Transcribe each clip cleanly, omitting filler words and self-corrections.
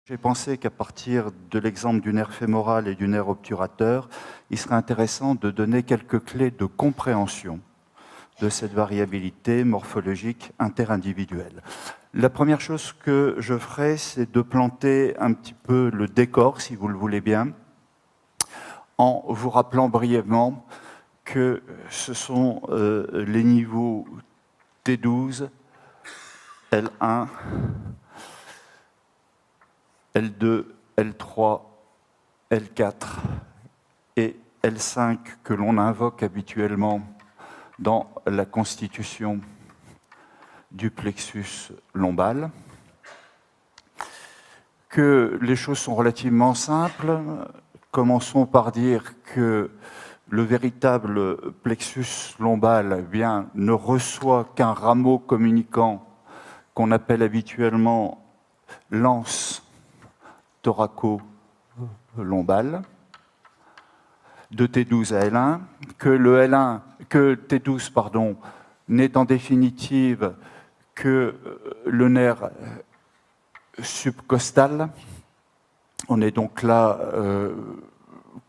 J'ai pensé qu'à partir de l'exemple du nerf fémoral et du nerf obturateur, il serait intéressant de donner quelques clés de compréhension de cette variabilité morphologique interindividuelle. La première chose que je ferai, c'est de planter un petit peu le décor, si vous le voulez bien, en vous rappelant brièvement que ce sont les niveaux T12, L1, L2, L3, L4 et L5 que l'on invoque habituellement dans la constitution du plexus lombal, que les choses sont relativement simples. Commençons par dire que le véritable plexus lombal ne reçoit qu'un rameau communicant qu'on appelle habituellement l'anse thoraco-lombal, de T12 à L1, que T12 n'est en définitive que le nerf subcostal. On est donc là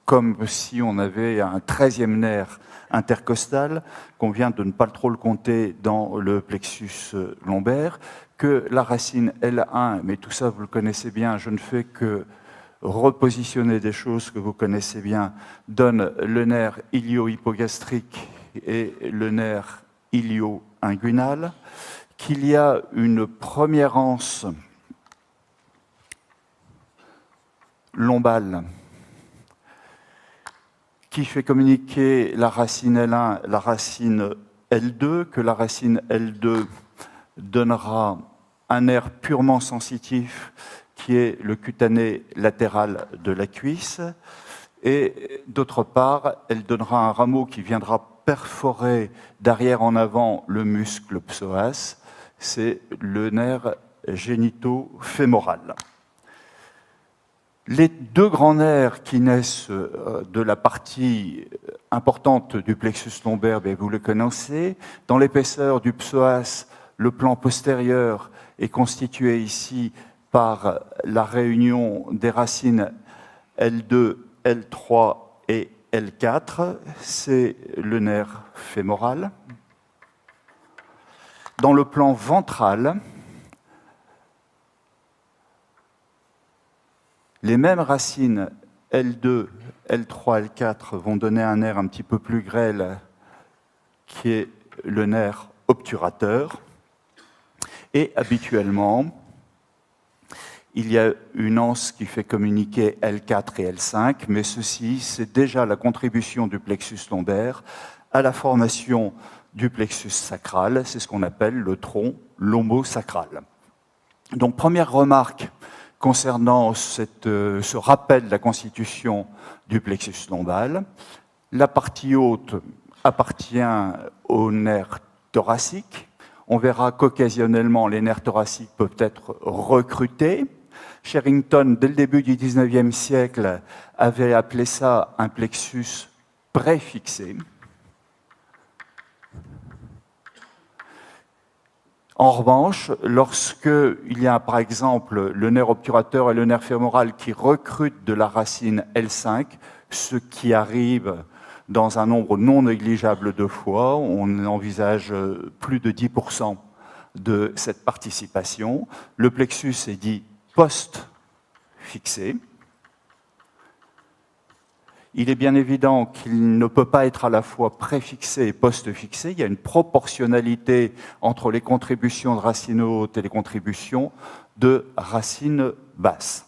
comme si on avait un 13e nerf intercostal, qu'on vient de ne pas trop le compter dans le plexus lombaire, que la racine L1, mais tout ça vous le connaissez bien, je ne fais que repositionner des choses que vous connaissez bien, donne le nerf ilio-hypogastrique et le nerf ilio-inguinal, qu'il y a une première anse lombale qui fait communiquer la racine L1, la racine L2, que la racine L2 donnera un nerf purement sensitif qui est le cutané latéral de la cuisse, et d'autre part, elle donnera un rameau qui viendra perforer d'arrière en avant le muscle psoas, c'est le nerf génito-fémoral. Les deux grands nerfs qui naissent de la partie importante du plexus lombaire, vous le connaissez. Dans l'épaisseur du psoas, le plan postérieur est constitué ici par la réunion des racines L2, L3 et L4. C'est le nerf fémoral. Dans le plan ventral, les mêmes racines L2, L3, L4 vont donner un nerf un petit peu plus grêle qui est le nerf obturateur. Et habituellement, il y a une anse qui fait communiquer L4 et L5, mais ceci, c'est déjà la contribution du plexus lombaire à la formation du plexus sacral. C'est ce qu'on appelle le tronc lombosacral. Donc, première remarque concernant ce rappel de la constitution du plexus lombal. La partie haute appartient aux nerfs thoraciques. On verra qu'occasionnellement, les nerfs thoraciques peuvent être recrutés. Sherrington, dès le début du XIXe siècle, avait appelé ça un plexus préfixé. En revanche, lorsqu'il y a par exemple le nerf obturateur et le nerf fémoral qui recrutent de la racine L5, ce qui arrive dans un nombre non négligeable de fois, on envisage plus de 10% de cette participation, le plexus est dit post-fixé. Il est bien évident qu'il ne peut pas être à la fois préfixé et post-fixé. Il y a une proportionnalité entre les contributions de racines hautes et les contributions de racines basses.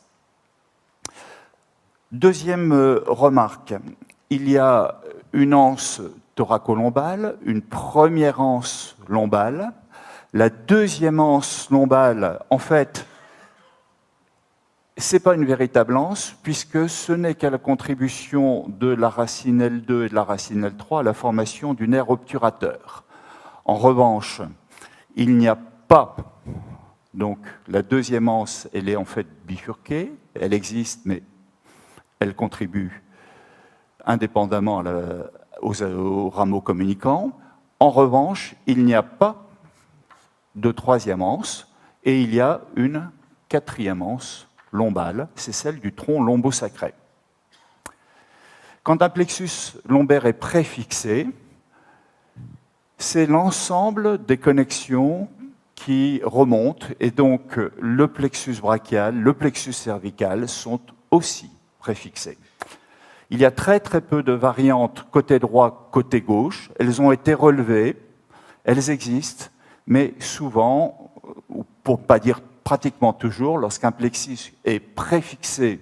Deuxième remarque, il y a une anse thoracolombale, une première anse lombale. La deuxième anse lombale, en fait, ce n'est pas une véritable anse, puisque ce n'est qu'à la contribution de la racine L2 et de la racine L3 à la formation du nerf obturateur. En revanche, il n'y a pas, donc la deuxième anse, elle est en fait bifurquée, elle existe, mais elle contribue indépendamment aux rameaux communicants. En revanche, il n'y a pas de troisième anse, et il y a une quatrième anse lombale, c'est celle du tronc lombosacré. Quand un plexus lombaire est préfixé, c'est l'ensemble des connexions qui remontent, et donc le plexus brachial, le plexus cervical sont aussi préfixés. Il y a très peu de variantes côté droit, côté gauche. Elles ont été relevées, elles existent, mais souvent, ou pour ne pas dire pratiquement toujours, lorsqu'un plexus est préfixé,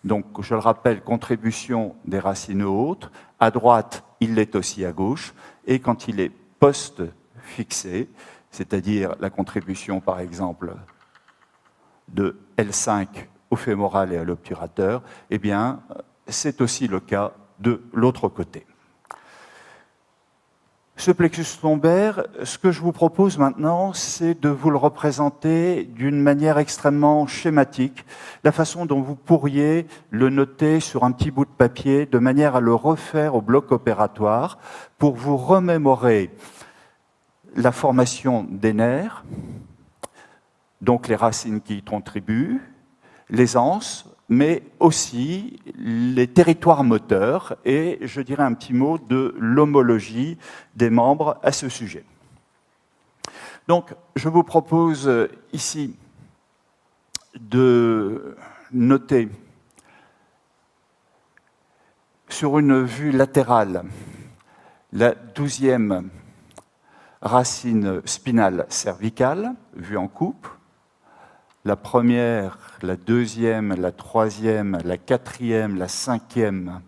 donc je le rappelle, contribution des racines hautes, à droite, il l'est aussi à gauche, et quand il est post-fixé, c'est-à-dire la contribution par exemple de L5 au fémoral et à l'obturateur, eh bien, c'est aussi le cas de l'autre côté. Ce plexus lombaire, ce que je vous propose maintenant, c'est de vous le représenter d'une manière extrêmement schématique, la façon dont vous pourriez le noter sur un petit bout de papier, de manière à le refaire au bloc opératoire, pour vous remémorer la formation des nerfs, donc les racines qui y contribuent, les anses, mais aussi les territoires moteurs, et je dirais un petit mot de l'homologie des membres à ce sujet. Donc, je vous propose ici de noter sur une vue latérale la 12e racine spinale cervicale, vue en coupe, la première, la deuxième, la troisième, la quatrième, la cinquième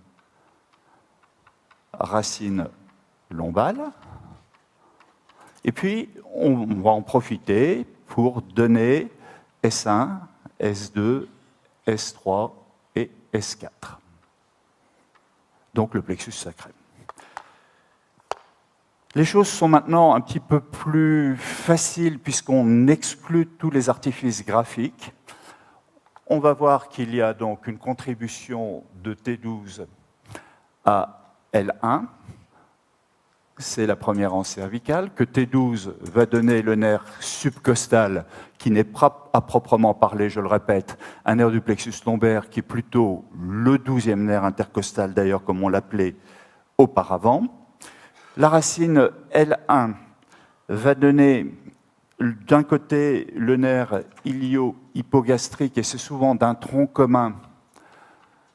racine lombale. Et puis, on va en profiter pour donner S1, S2, S3 et S4. Donc le plexus sacré. Les choses sont maintenant un petit peu plus faciles puisqu'on exclut tous les artifices graphiques. On va voir qu'il y a donc une contribution de T12 à L1. C'est la première anse cervicale, que T12 va donner le nerf subcostal, qui n'est pas à proprement parler, je le répète, un nerf du plexus lombaire, qui est plutôt le 12e nerf intercostal, d'ailleurs, comme on l'appelait auparavant. La racine L1 va donner d'un côté le nerf ilio-hypogastrique, et c'est souvent d'un tronc commun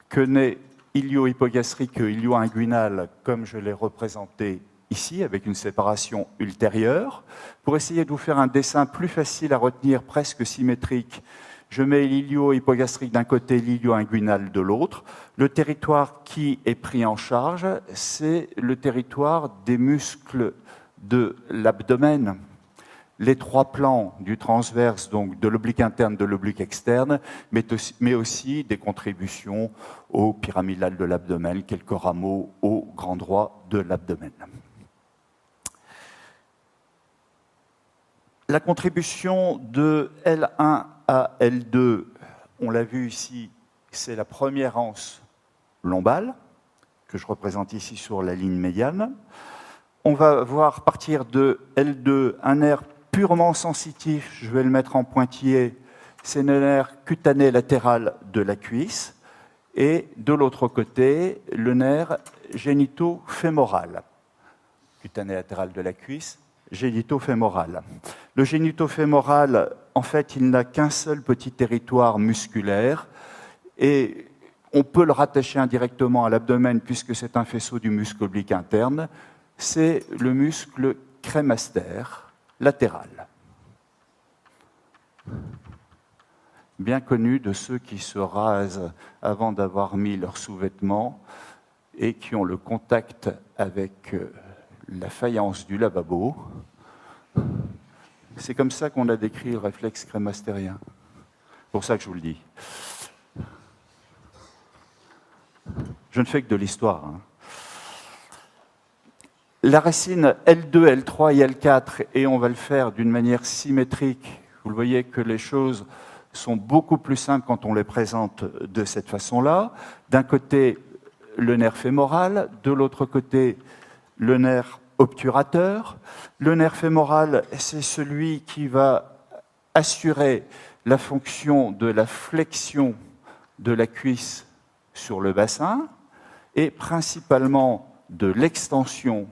que naît ilio-hypogastrique et ilio-inguinal, comme je l'ai représenté ici, avec une séparation ultérieure. Pour essayer de vous faire un dessin plus facile à retenir, presque symétrique, je mets l'ilio-hypogastrique d'un côté, l'ilio-inguinal de l'autre. Le territoire qui est pris en charge, c'est le territoire des muscles de l'abdomen. Les trois plans du transverse, donc de l'oblique interne, de l'oblique externe, mais aussi des contributions au pyramidal de l'abdomen, quelques rameaux au grand droit de l'abdomen. La contribution de L1 à L2, on l'a vu ici, c'est la première anse lombale, que je représente ici sur la ligne médiane. On va voir partir de L2 un nerf purement sensitif, je vais le mettre en pointillé, c'est le nerf cutané latéral de la cuisse, et de l'autre côté, le nerf génito-fémoral. Cutané latéral de la cuisse, génito-fémoral. Le génito-fémoral, en fait, il n'a qu'un seul petit territoire musculaire, et on peut le rattacher indirectement à l'abdomen puisque c'est un faisceau du muscle oblique interne, c'est le muscle crémaster latéral. Bien connu de ceux qui se rasent avant d'avoir mis leurs sous-vêtements et qui ont le contact avec la faïence du lavabo. C'est comme ça qu'on a décrit le réflexe crémastérien. C'est pour ça que je vous le dis. Je ne fais que de l'histoire. La racine L2, L3 et L4, et on va le faire d'une manière symétrique. Vous le voyez que les choses sont beaucoup plus simples quand on les présente de cette façon-là. D'un côté, le nerf fémoral, de l'autre côté, le nerf obturateur. Le nerf fémoral, c'est celui qui va assurer la fonction de la flexion de la cuisse sur le bassin et principalement de l'extension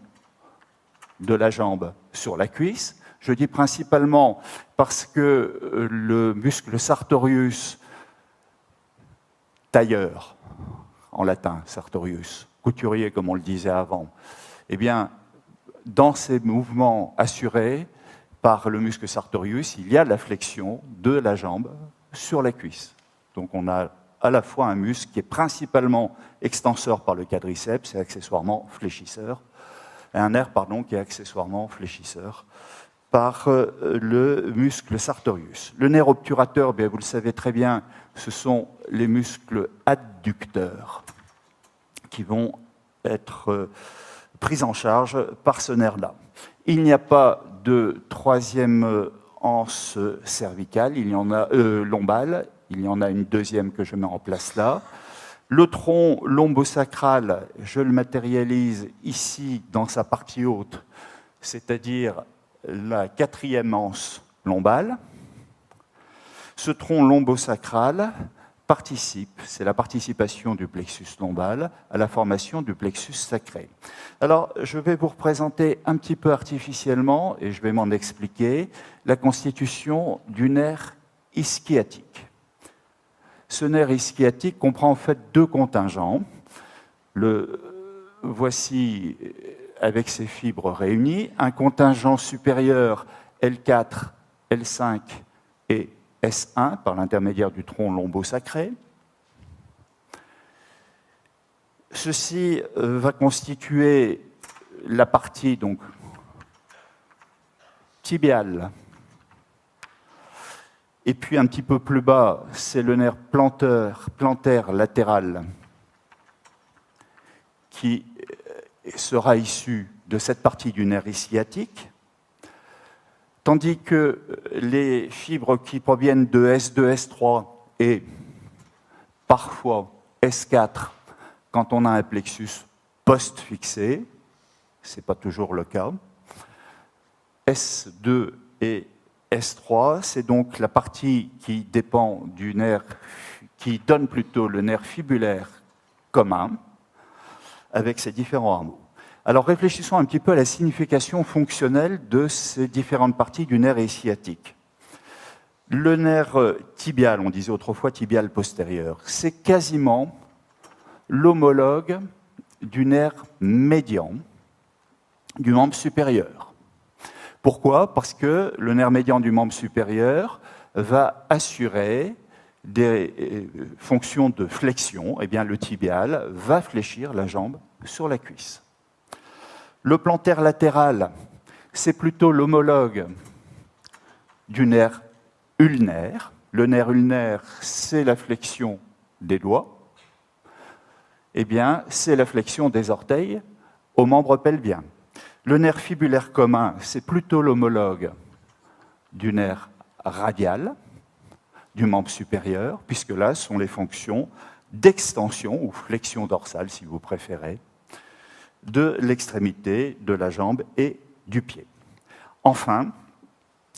de la jambe sur la cuisse. Je dis principalement parce que le muscle sartorius, tailleur, en latin, sartorius, couturier comme on le disait avant, eh bien, dans ces mouvements assurés par le muscle sartorius, il y a la flexion de la jambe sur la cuisse. Donc on a à la fois un muscle qui est principalement extenseur par le quadriceps et accessoirement fléchisseur, et un nerf qui est accessoirement fléchisseur par le muscle sartorius. Le nerf obturateur, bien, vous le savez très bien, ce sont les muscles adducteurs qui vont être pris en charge par ce nerf-là. Il n'y a pas de troisième anse cervicale, il y en a lombale, il y en a une deuxième que je mets en place là. Le tronc lombosacral, je le matérialise ici dans sa partie haute, c'est-à-dire la quatrième anse lombale. Ce tronc lombosacral participe, c'est la participation du plexus lombal à la formation du plexus sacré. Alors, je vais vous représenter un petit peu artificiellement, et je vais m'en expliquer, la constitution du nerf ischiotique. Ce nerf ischiotique comprend en fait deux contingents. Voici avec ses fibres réunies, un contingent supérieur L4, L5 et S1 par l'intermédiaire du tronc lombosacré. Ceci va constituer la partie donc tibiale. Et puis un petit peu plus bas, c'est le nerf plantaire latéral qui sera issu de cette partie du nerf sciatique, tandis que les fibres qui proviennent de S2, S3 et parfois S4, quand on a un plexus post-fixé, ce n'est pas toujours le cas, S2 et S3, c'est donc la partie qui dépend du nerf, qui donne plutôt le nerf fibulaire commun, avec ses différents hameaux. Alors réfléchissons un petit peu à la signification fonctionnelle de ces différentes parties du nerf sciatique. Le nerf tibial, on disait autrefois tibial postérieur, c'est quasiment l'homologue du nerf médian du membre supérieur. Pourquoi? Parce que le nerf médian du membre supérieur va assurer des fonctions de flexion. Eh bien, le tibial va fléchir la jambe sur la cuisse. Le plantaire latéral, c'est plutôt l'homologue du nerf ulnaire. Le nerf ulnaire, c'est la flexion des doigts. Eh bien, c'est la flexion des orteils au membre pelvien. Le nerf fibulaire commun, c'est plutôt l'homologue du nerf radial, du membre supérieur, puisque là, ce sont les fonctions d'extension, ou flexion dorsale, si vous préférez, de l'extrémité de la jambe et du pied. Enfin,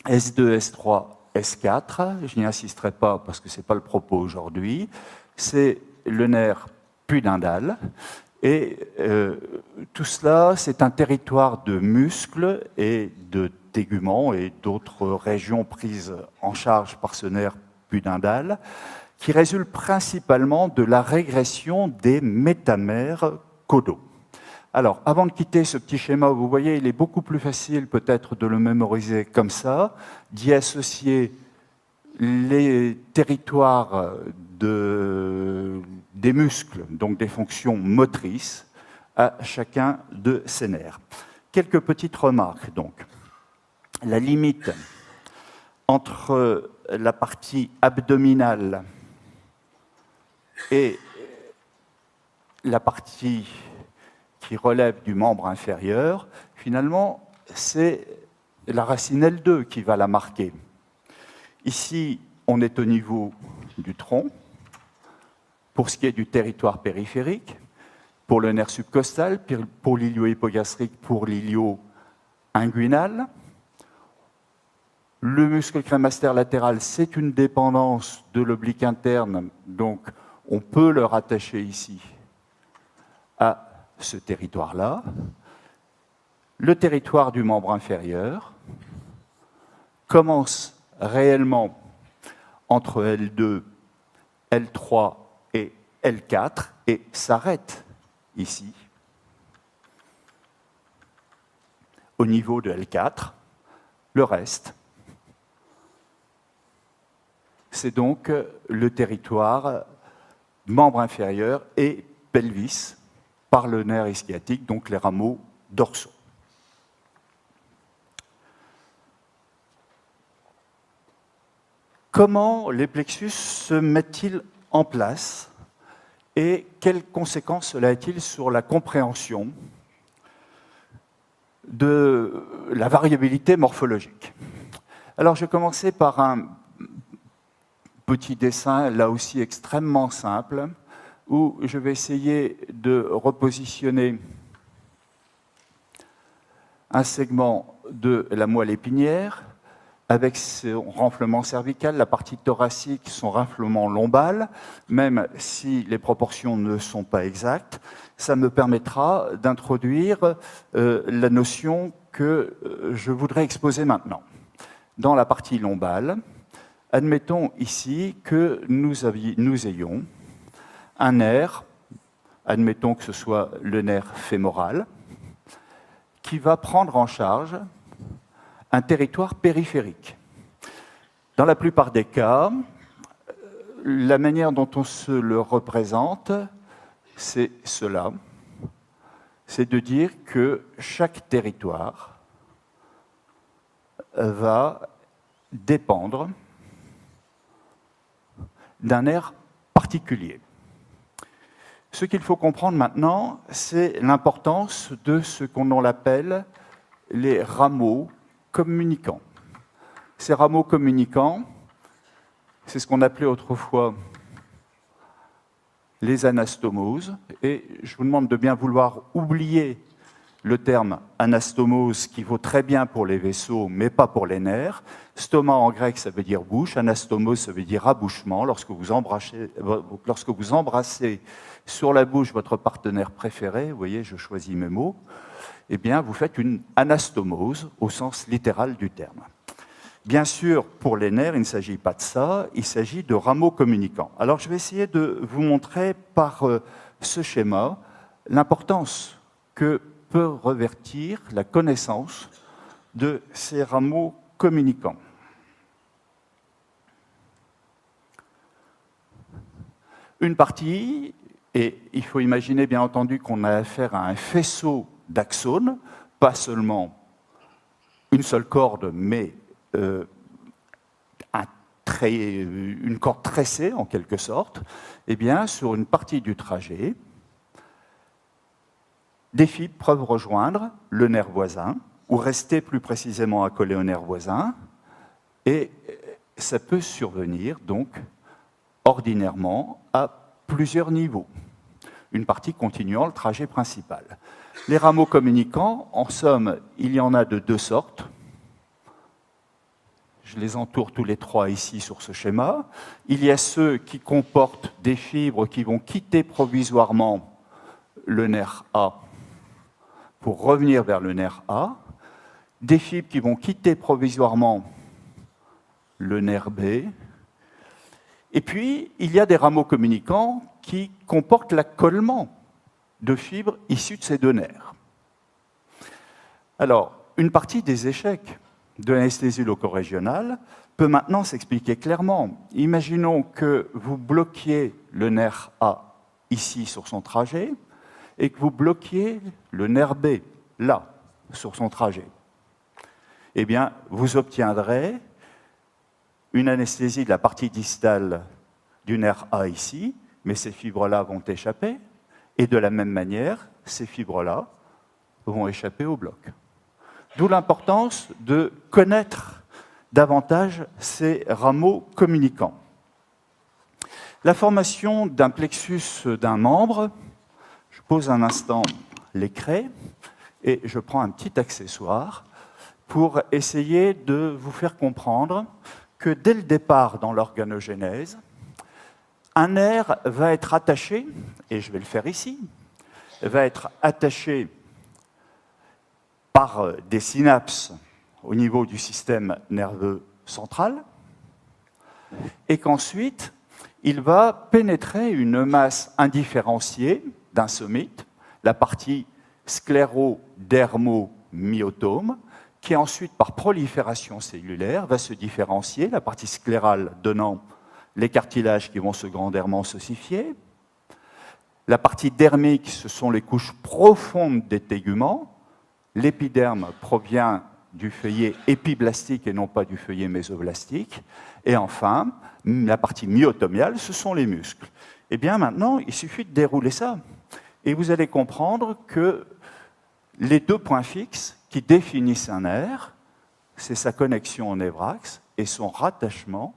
S2, S3, S4, je n'y insisterai pas parce que ce n'est pas le propos aujourd'hui, c'est le nerf pudendal. Et tout cela, c'est un territoire de muscles et de téguments et d'autres régions prises en charge par ce nerf pudendal, qui résulte principalement de la régression des métamères caudaux. Alors, avant de quitter ce petit schéma, vous voyez, il est beaucoup plus facile peut-être de le mémoriser comme ça, d'y associer les territoires des muscles, donc des fonctions motrices, à chacun de ces nerfs. Quelques petites remarques, donc. La limite entre la partie abdominale et la partie qui relève du membre inférieur, finalement, c'est la racine L2 qui va la marquer. Ici, on est au niveau du tronc, pour ce qui est du territoire périphérique, pour le nerf subcostal, pour l'ilio-hypogastrique, pour l'ilio-inguinal. Le muscle crémaster latéral, c'est une dépendance de l'oblique interne, donc on peut le rattacher ici à ce territoire-là. Le territoire du membre inférieur commence réellement entre L2, L3 et L4 et s'arrête ici, au niveau de L4. Le reste, c'est donc le territoire membre inférieur et pelvis par le nerf ischiatique, donc les rameaux dorsaux. Comment les plexus se mettent-ils en place et quelles conséquences cela a-t-il sur la compréhension de la variabilité morphologique? Alors, je vais commencer par un petit dessin, là aussi extrêmement simple, où je vais essayer de repositionner un segment de la moelle épinière avec son renflement cervical, la partie thoracique, son renflement lombal, même si les proportions ne sont pas exactes, ça me permettra d'introduire la notion que je voudrais exposer maintenant. Dans la partie lombale, admettons ici que nous ayons un nerf, admettons que ce soit le nerf fémoral, qui va prendre en charge un territoire périphérique. Dans la plupart des cas, la manière dont on se le représente, c'est cela. C'est de dire que chaque territoire va dépendre d'un nerf particulier. Ce qu'il faut comprendre maintenant, c'est l'importance de ce qu'on appelle les rameaux communicants. Ces rameaux communicants, c'est ce qu'on appelait autrefois les anastomoses, et je vous demande de bien vouloir oublier le terme anastomose qui vaut très bien pour les vaisseaux, mais pas pour les nerfs. Stoma en grec, ça veut dire bouche, anastomose, ça veut dire abouchement. Lorsque vous embrassez sur la bouche votre partenaire préféré, vous voyez, je choisis mes mots, eh bien, vous faites une anastomose au sens littéral du terme. Bien sûr, pour les nerfs, il ne s'agit pas de ça, il s'agit de rameaux communicants. Alors, je vais essayer de vous montrer par ce schéma l'importance que peut revêtir la connaissance de ces rameaux communicants. Une partie, et il faut imaginer bien entendu qu'on a affaire à un faisceau d'axones, pas seulement une seule corde, mais une corde tressée en quelque sorte, eh bien, sur une partie du trajet, des fibres peuvent rejoindre le nerf voisin, ou rester plus précisément accolées au nerf voisin, et ça peut survenir donc ordinairement à plusieurs niveaux, une partie continuant le trajet principal. Les rameaux communicants, en somme, il y en a de deux sortes. Je les entoure tous les trois ici sur ce schéma. Il y a ceux qui comportent des fibres qui vont quitter provisoirement le nerf A pour revenir vers le nerf A, des fibres qui vont quitter provisoirement le nerf B, et puis il y a des rameaux communicants qui comportent l'accollement de fibres issues de ces deux nerfs. Alors, une partie des échecs de l'anesthésie locorégionale peut maintenant s'expliquer clairement. Imaginons que vous bloquiez le nerf A ici sur son trajet et que vous bloquiez le nerf B là sur son trajet. Eh bien, vous obtiendrez une anesthésie de la partie distale du nerf A ici, mais ces fibres-là vont échapper, et de la même manière, ces fibres-là vont échapper au bloc. D'où l'importance de connaître davantage ces rameaux communicants. La formation d'un plexus d'un membre, je pose un instant les craies, et je prends un petit accessoire pour essayer de vous faire comprendre que dès le départ dans l'organogénèse, un nerf va être attaché, et je vais le faire ici, va être attaché par des synapses au niveau du système nerveux central, et qu'ensuite, il va pénétrer une masse indifférenciée d'un somite, la partie sclérodermomyotome, qui ensuite, par prolifération cellulaire, va se différencier, la partie sclérale donnant les cartilages qui vont se grandement s'ossifier. La partie dermique, ce sont les couches profondes des téguments. L'épiderme provient du feuillet épiblastique et non pas du feuillet mésoblastique. Et enfin, la partie myotomiale, ce sont les muscles. Eh bien, maintenant, il suffit de dérouler ça. Et vous allez comprendre que les deux points fixes qui définissent un nerf, c'est sa connexion au névrax et son rattachement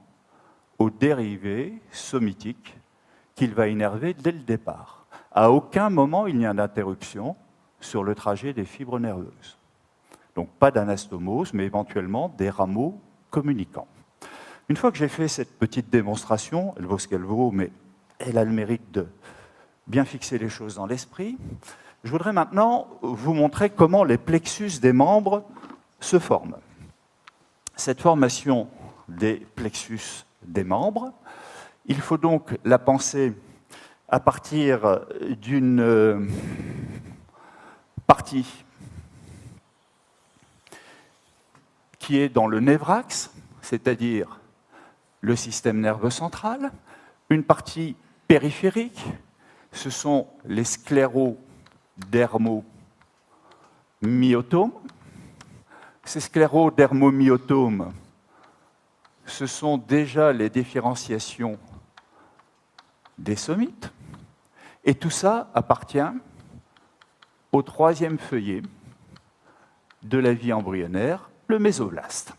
aux dérivés somitiques qu'il va innerver dès le départ. À aucun moment il n'y a d'interruption sur le trajet des fibres nerveuses. Donc pas d'anastomose, mais éventuellement des rameaux communicants. Une fois que j'ai fait cette petite démonstration, elle vaut ce qu'elle vaut, mais elle a le mérite de bien fixer les choses dans l'esprit, je voudrais maintenant vous montrer comment les plexus des membres se forment. Cette formation des plexus des membres, il faut donc la penser à partir d'une partie qui est dans le névrax, c'est-à-dire le système nerveux central, une partie périphérique, ce sont les sclérodermomyotomes. Ces sclérodermomyotomes, ce sont déjà les différenciations des somites, et tout ça appartient au troisième feuillet de la vie embryonnaire, le mésoblaste.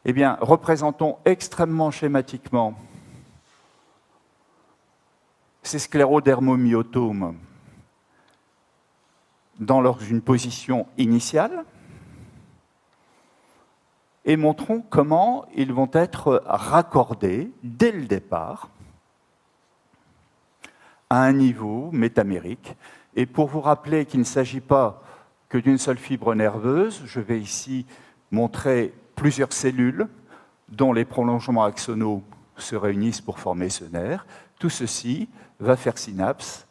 Eh bien, représentons extrêmement schématiquement ces sclérodermomyotomes dans une position initiale et montrons comment ils vont être raccordés dès le départ à un niveau métamérique. Et pour vous rappeler qu'il ne s'agit pas que d'une seule fibre nerveuse, je vais ici montrer plusieurs cellules dont les prolongements axonaux se réunissent pour former ce nerf. Tout ceci va faire synapse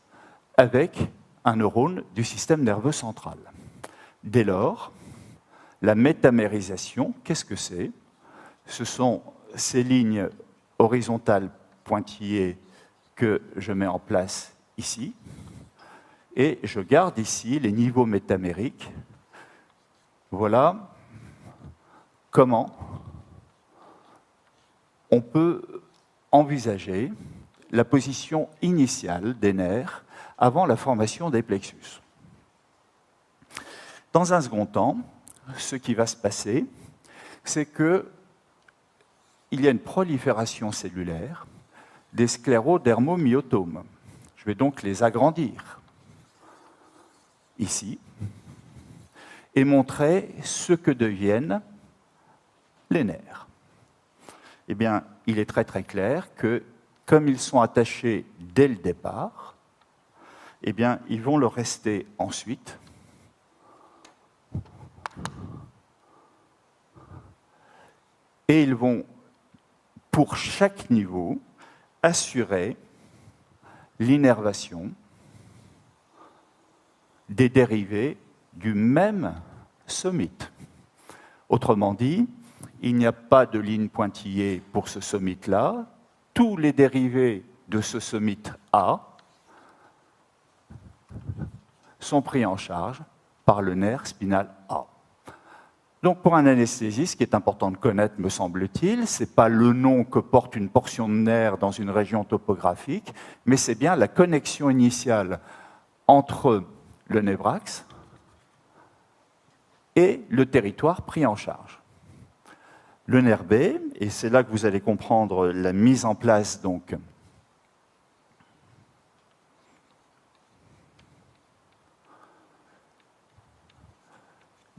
avec un neurone du système nerveux central. Dès lors, la métamérisation, qu'est-ce que c'est? Ce sont ces lignes horizontales pointillées que je mets en place ici, et je garde ici les niveaux métamériques. Voilà comment on peut envisager la position initiale des nerfs avant la formation des plexus. Dans un second temps, ce qui va se passer, c'est qu'il y a une prolifération cellulaire des sclérodermomyotomes. Je vais donc les agrandir ici et montrer ce que deviennent les nerfs. Eh bien, il est très très clair que, comme ils sont attachés dès le départ, eh bien, ils vont le rester ensuite. Et ils vont, pour chaque niveau, assurer l'innervation des dérivés du même somite. Autrement dit, il n'y a pas de ligne pointillée pour ce somite-là. Tous les dérivés de ce somite A sont pris en charge par le nerf spinal A. Donc pour un anesthésiste, ce qui est important de connaître, me semble-t-il, ce n'est pas le nom que porte une portion de nerf dans une région topographique, mais c'est bien la connexion initiale entre le névrax et le territoire pris en charge. Le nerf B, et c'est là que vous allez comprendre la mise en place donc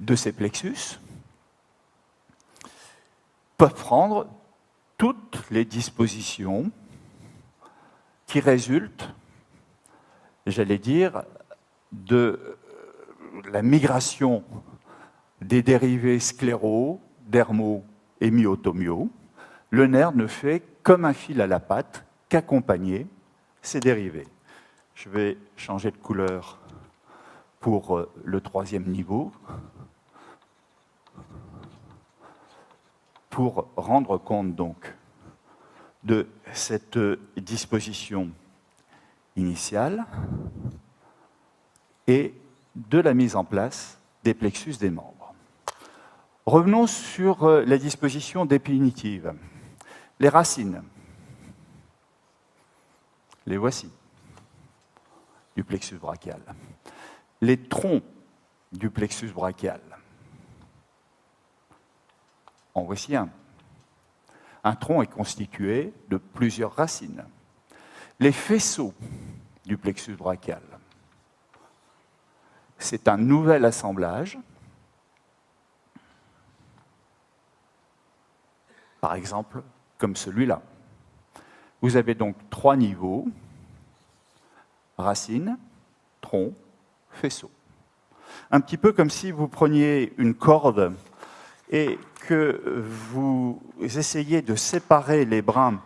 de ces plexus peuvent prendre toutes les dispositions qui résultent, j'allais dire, de la migration des dérivés scléraux, dermaux et myotomiaux. Le nerf ne fait comme un fil à la patte qu'accompagner ces dérivés. Je vais changer de couleur pour le troisième niveau pour rendre compte donc de cette disposition initiale et de la mise en place des plexus des membres. Revenons sur la disposition définitive. Les racines, les voici, du plexus brachial. Les troncs du plexus brachial. En voici un. Un tronc est constitué de plusieurs racines. Les faisceaux du plexus brachial. C'est un nouvel assemblage. Par exemple, comme celui-là. Vous avez donc 3 niveaux, racines, tronc, faisceau. Un petit peu comme si vous preniez une corde et que vous essayez de séparer les brins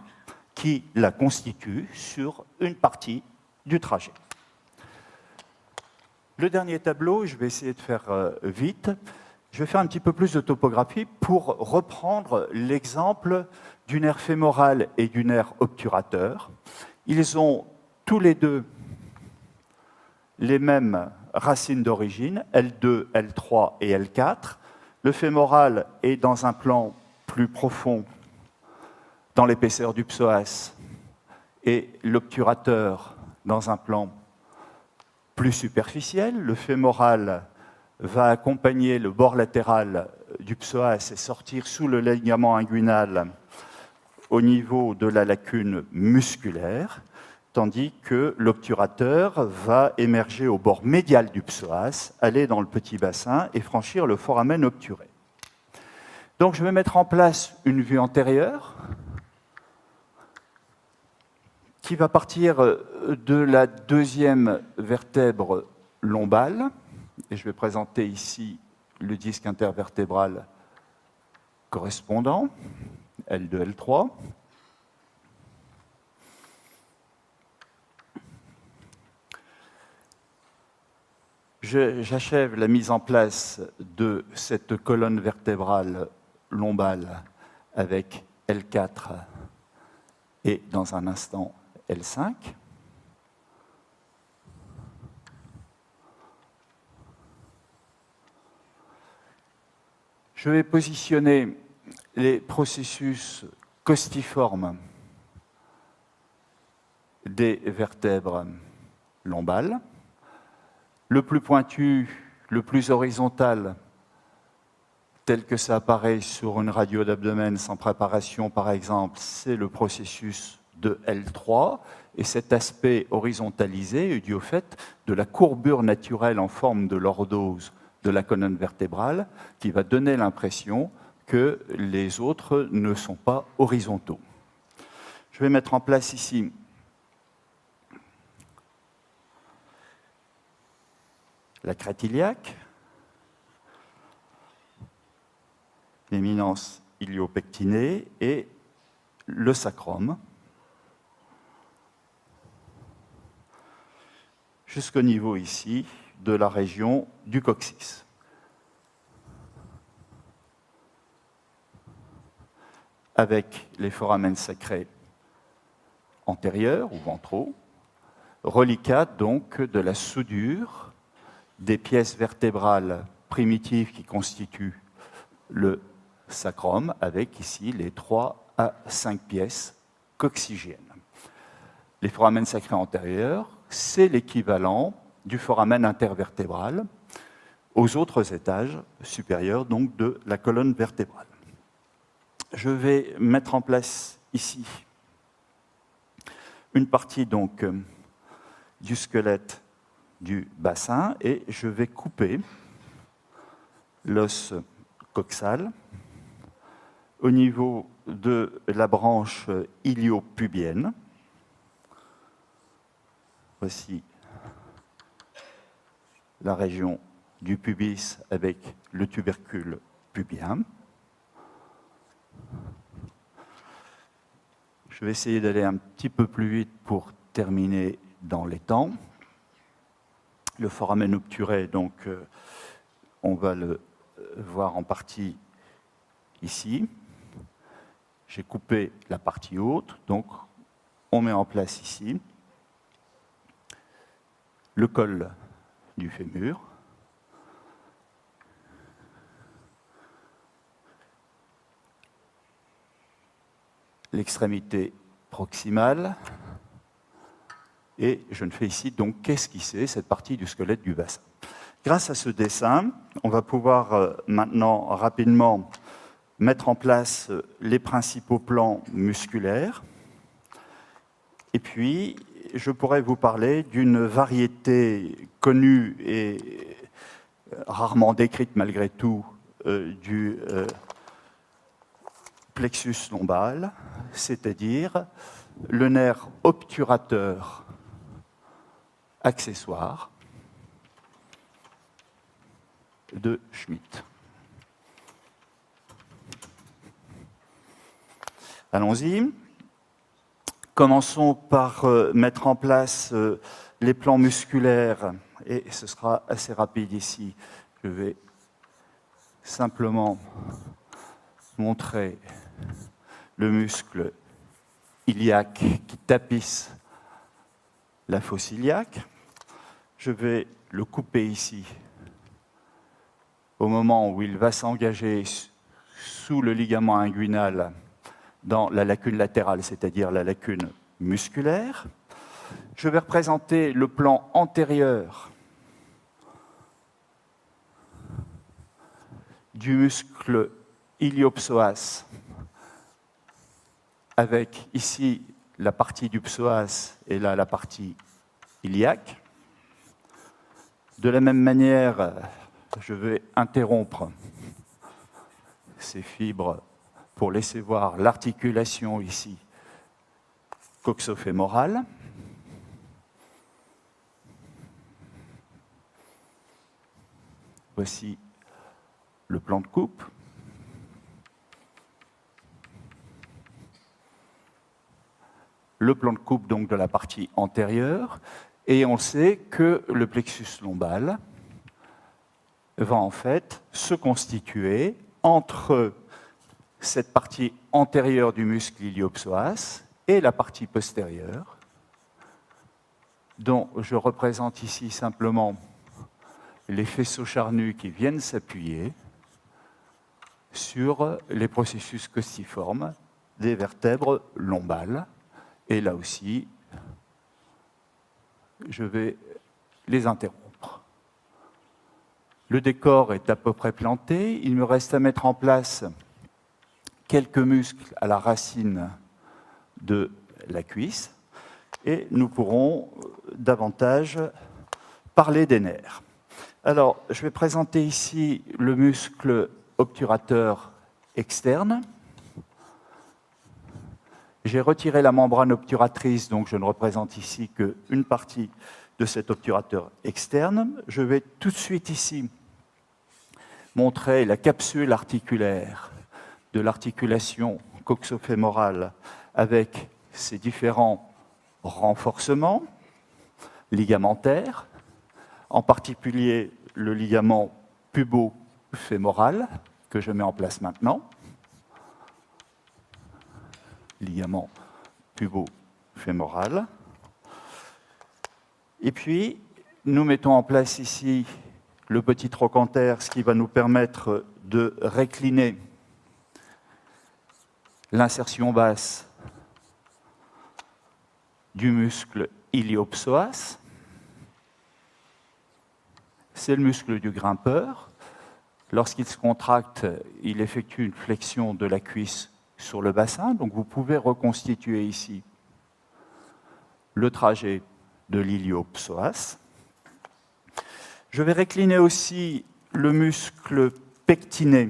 qui la constituent sur une partie du trajet. Le dernier tableau, je vais essayer de faire vite. Je vais faire un petit peu plus de topographie pour reprendre l'exemple du nerf fémoral et du nerf obturateur. Ils ont tous les deux les mêmes racines d'origine, L2, L3 et L4. Le fémoral est dans un plan plus profond dans l'épaisseur du psoas et l'obturateur dans un plan plus superficiel. Le fémoral va accompagner le bord latéral du psoas et sortir sous le ligament inguinal au niveau de la lacune musculaire, tandis que l'obturateur va émerger au bord médial du psoas, aller dans le petit bassin et franchir le foramen obturé. Donc je vais mettre en place une vue antérieure qui va partir de la deuxième vertèbre lombale, et je vais présenter ici le disque intervertébral correspondant, L2, L3. J'achève la mise en place de cette colonne vertébrale lombale avec L4 et dans un instant L5. Je vais positionner les processus costiformes des vertèbres lombales. Le plus pointu, le plus horizontal, tel que ça apparaît sur une radio d'abdomen sans préparation, par exemple, c'est le processus de L3. Et cet aspect horizontalisé est dû au fait de la courbure naturelle en forme de lordose de la colonne vertébrale qui va donner l'impression que les autres ne sont pas horizontaux. Je vais mettre en place ici la crête iliaque, l'éminence iliopectinée et le sacrum, jusqu'au niveau ici de la région du coccyx. Avec les foramen sacrés antérieurs ou ventraux, reliquat donc de la soudure des pièces vertébrales primitives qui constituent le sacrum, avec ici les 3 à 5 pièces coccygiennes. Les foramen sacrés antérieurs, c'est l'équivalent du foramen intervertébral aux autres étages supérieurs donc de la colonne vertébrale. Je vais mettre en place ici une partie donc du squelette du bassin et je vais couper l'os coxal. Au niveau de la branche iliopubienne, voici la région du pubis avec le tubercule pubien. Je vais essayer d'aller un petit peu plus vite pour terminer dans les temps. Le foramen obturé, donc, on va le voir en partie ici. J'ai coupé la partie haute, donc on met en place ici le col du fémur. L'extrémité proximale, et je ne fais ici donc qu'esquisser cette partie du squelette du bassin. Grâce à ce dessin, on va pouvoir maintenant rapidement mettre en place les principaux plans musculaires, et puis je pourrais vous parler d'une variété connue et rarement décrite malgré tout du plexus lombal, c'est-à-dire le nerf obturateur accessoire de Schmitt. Allons-y. Commençons par mettre en place les plans musculaires, et ce sera assez rapide ici. Je vais simplement montrer le muscle iliaque qui tapisse la fosse iliaque. Je vais le couper ici au moment où il va s'engager sous le ligament inguinal dans la lacune latérale, c'est-à-dire la lacune musculaire. Je vais représenter le plan antérieur du muscle iliopsoas, avec ici la partie du psoas et là la partie iliaque. De la même manière, je vais interrompre ces fibres pour laisser voir l'articulation ici coxofémorale. Voici le plan de coupe. Le plan de coupe donc de la partie antérieure, et on sait que le plexus lombal va en fait se constituer entre cette partie antérieure du muscle iliopsoas et la partie postérieure, dont je représente ici simplement les faisceaux charnus qui viennent s'appuyer sur les processus costiformes des vertèbres lombales. Et là aussi, je vais les interrompre. Le décor est à peu près planté. Il me reste à mettre en place quelques muscles à la racine de la cuisse. Et nous pourrons davantage parler des nerfs. Alors, je vais présenter ici le muscle obturateur externe. J'ai retiré la membrane obturatrice, donc je ne représente ici qu'une partie de cet obturateur externe. Je vais tout de suite ici montrer la capsule articulaire de l'articulation coxofémorale avec ses différents renforcements ligamentaires, en particulier le ligament pubofémoral que je mets en place maintenant. Ligament pubofémoral. Et puis, nous mettons en place ici le petit trochanter, ce qui va nous permettre de récliner l'insertion basse du muscle iliopsoas. C'est le muscle du grimpeur. Lorsqu'il se contracte, il effectue une flexion de la cuisse sur le bassin, donc vous pouvez reconstituer ici le trajet de l'iliopsoas. Je vais récliner aussi le muscle pectiné,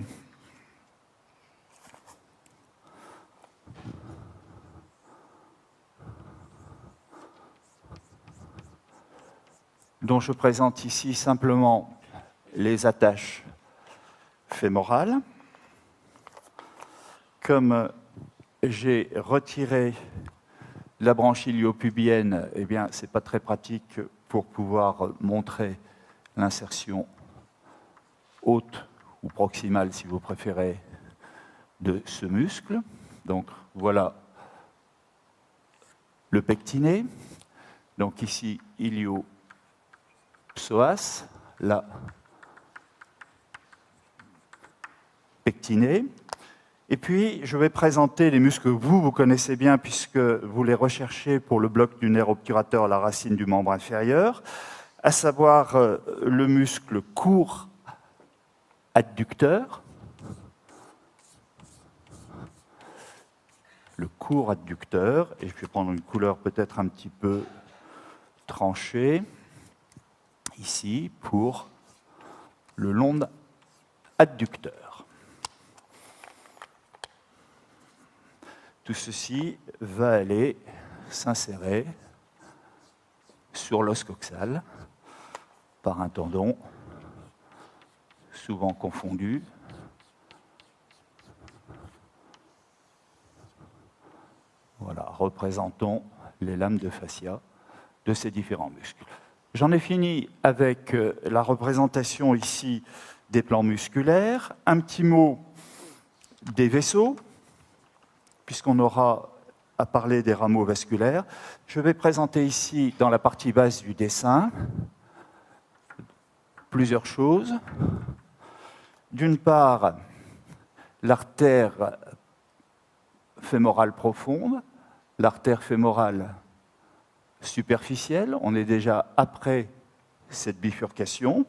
dont je présente ici simplement les attaches fémorales. Comme j'ai retiré la branche iliopubienne, eh bien, ce n'est pas très pratique pour pouvoir montrer l'insertion haute ou proximale, si vous préférez, de ce muscle. Donc, voilà le pectiné. Donc, ici, iliopsoas, là, pectiné. Et puis, je vais présenter les muscles que vous connaissez bien puisque vous les recherchez pour le bloc du nerf obturateur à la racine du membre inférieur, à savoir le muscle court adducteur, le court adducteur, et je vais prendre une couleur peut-être un petit peu tranchée, ici, pour le long adducteur. Tout ceci va aller s'insérer sur l'os coxal par un tendon souvent confondu. Voilà, représentons les lames de fascia de ces différents muscles. J'en ai fini avec la représentation ici des plans musculaires. Un petit mot des vaisseaux, puisqu'on aura à parler des rameaux vasculaires. Je vais présenter ici, dans la partie basse du dessin, plusieurs choses. D'une part, l'artère fémorale profonde, l'artère fémorale superficielle, on est déjà après cette bifurcation,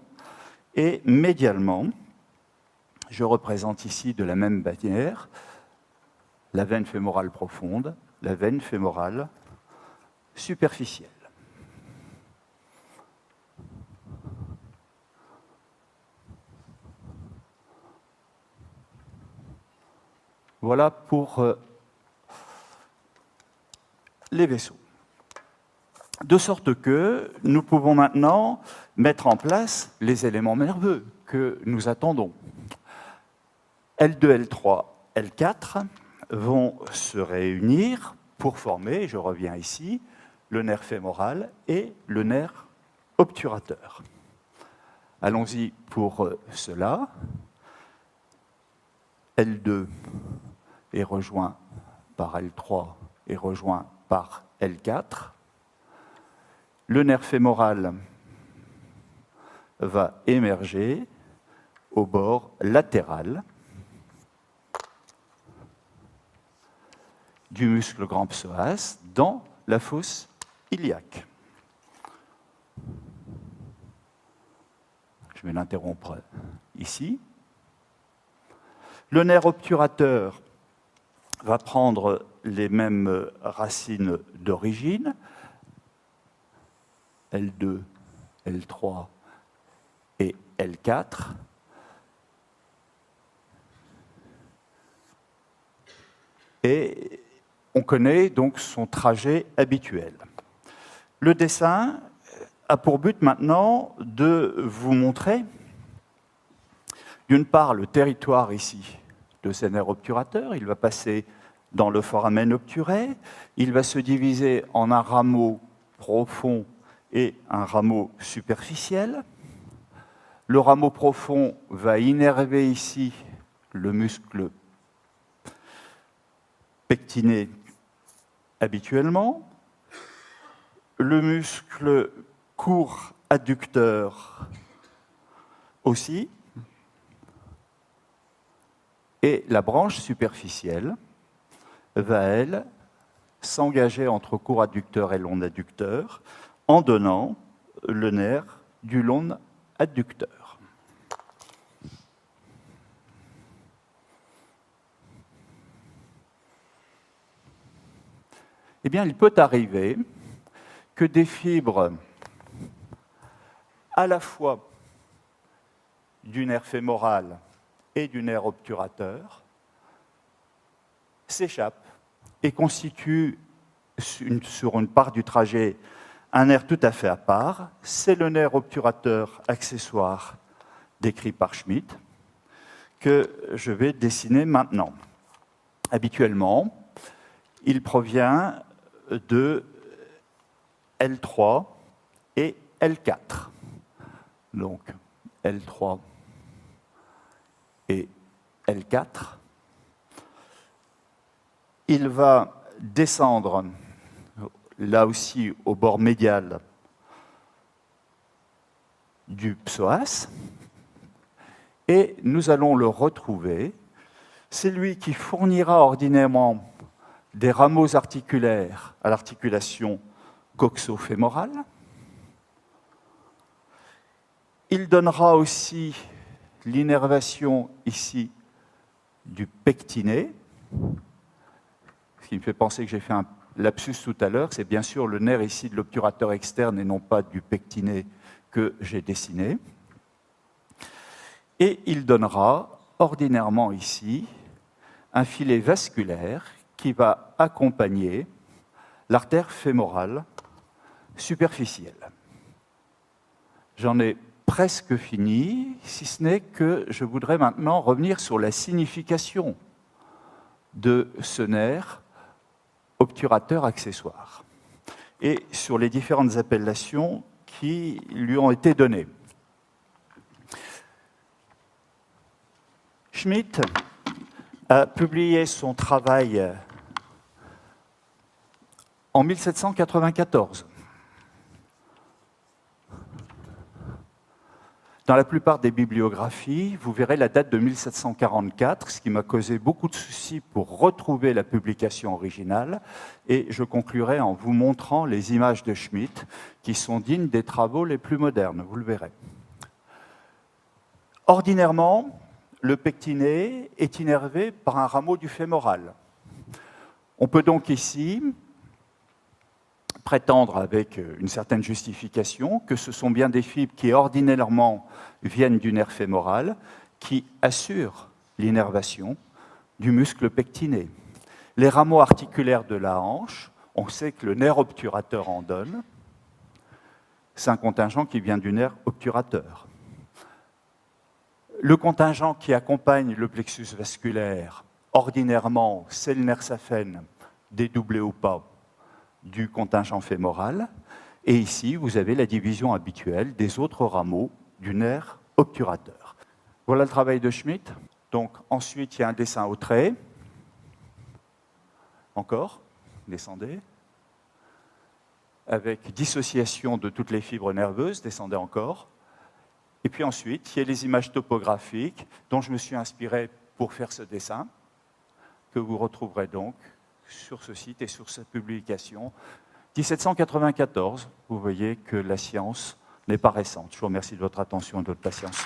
et médialement, je représente ici de la même manière la veine fémorale profonde, la veine fémorale superficielle. Voilà pour les vaisseaux. De sorte que nous pouvons maintenant mettre en place les éléments nerveux que nous attendons. L2, L3, L4 vont se réunir pour former, je reviens ici, le nerf fémoral et le nerf obturateur. Allons-y pour cela. L2 est rejoint par L3 et rejoint par L4. Le nerf fémoral va émerger au bord latéral du muscle grand psoas dans la fosse iliaque. Je vais l'interrompre ici. Le nerf obturateur va prendre les mêmes racines d'origine, L2, L3 et L4. Et on connaît donc son trajet habituel. Le dessin a pour but maintenant de vous montrer, d'une part, le territoire ici de ces nerfs obturateurs. Il va passer dans le foramen obturé. Il va se diviser en un rameau profond et un rameau superficiel. Le rameau profond va innerver ici le muscle pectiné habituellement. Le muscle court adducteur aussi. Et la branche superficielle va, elle, s'engager entre court adducteur et long adducteur en donnant le nerf du long adducteur. Eh bien, il peut arriver que des fibres à la fois du nerf fémoral et du nerf obturateur s'échappent et constituent sur une part du trajet un nerf tout à fait à part. C'est le nerf obturateur accessoire décrit par Schmitt que je vais dessiner maintenant. Habituellement, il provient de L3 et L4. Donc L3 et L4. Il va descendre, là aussi au bord médial du psoas, et nous allons le retrouver. C'est lui qui fournira ordinairement des rameaux articulaires à l'articulation coxo-fémorale. Il donnera aussi l'innervation ici du pectiné. Ce qui me fait penser que j'ai fait un lapsus tout à l'heure, c'est bien sûr le nerf ici de l'obturateur externe et non pas du pectiné que j'ai dessiné. Et il donnera ordinairement ici un filet vasculaire qui va accompagner l'artère fémorale superficielle. J'en ai presque fini, si ce n'est que je voudrais maintenant revenir sur la signification de ce nerf obturateur accessoire et sur les différentes appellations qui lui ont été données. Schmitt a publié son travail en 1794. Dans la plupart des bibliographies, vous verrez la date de 1744, ce qui m'a causé beaucoup de soucis pour retrouver la publication originale, et je conclurai en vous montrant les images de Schmitt, qui sont dignes des travaux les plus modernes, vous le verrez. Ordinairement, le pectiné est innervé par un rameau du fémoral. On peut donc ici prétendre avec une certaine justification que ce sont bien des fibres qui ordinairement viennent du nerf fémoral qui assurent l'innervation du muscle pectiné. Les rameaux articulaires de la hanche, on sait que le nerf obturateur en donne, c'est un contingent qui vient du nerf obturateur. Le contingent qui accompagne le plexus vasculaire, ordinairement, c'est le nerf saphène, dédoublé ou pas, du contingent fémoral. Et ici, vous avez la division habituelle des autres rameaux du nerf obturateur. Voilà le travail de Schmitt. Donc, ensuite, il y a un dessin au trait. Encore, descendez. Avec dissociation de toutes les fibres nerveuses, descendez encore. Et puis ensuite, il y a les images topographiques dont je me suis inspiré pour faire ce dessin, que vous retrouverez donc sur ce site et sur cette publication. 1794, vous voyez que la science n'est pas récente. Je vous remercie de votre attention et de votre patience.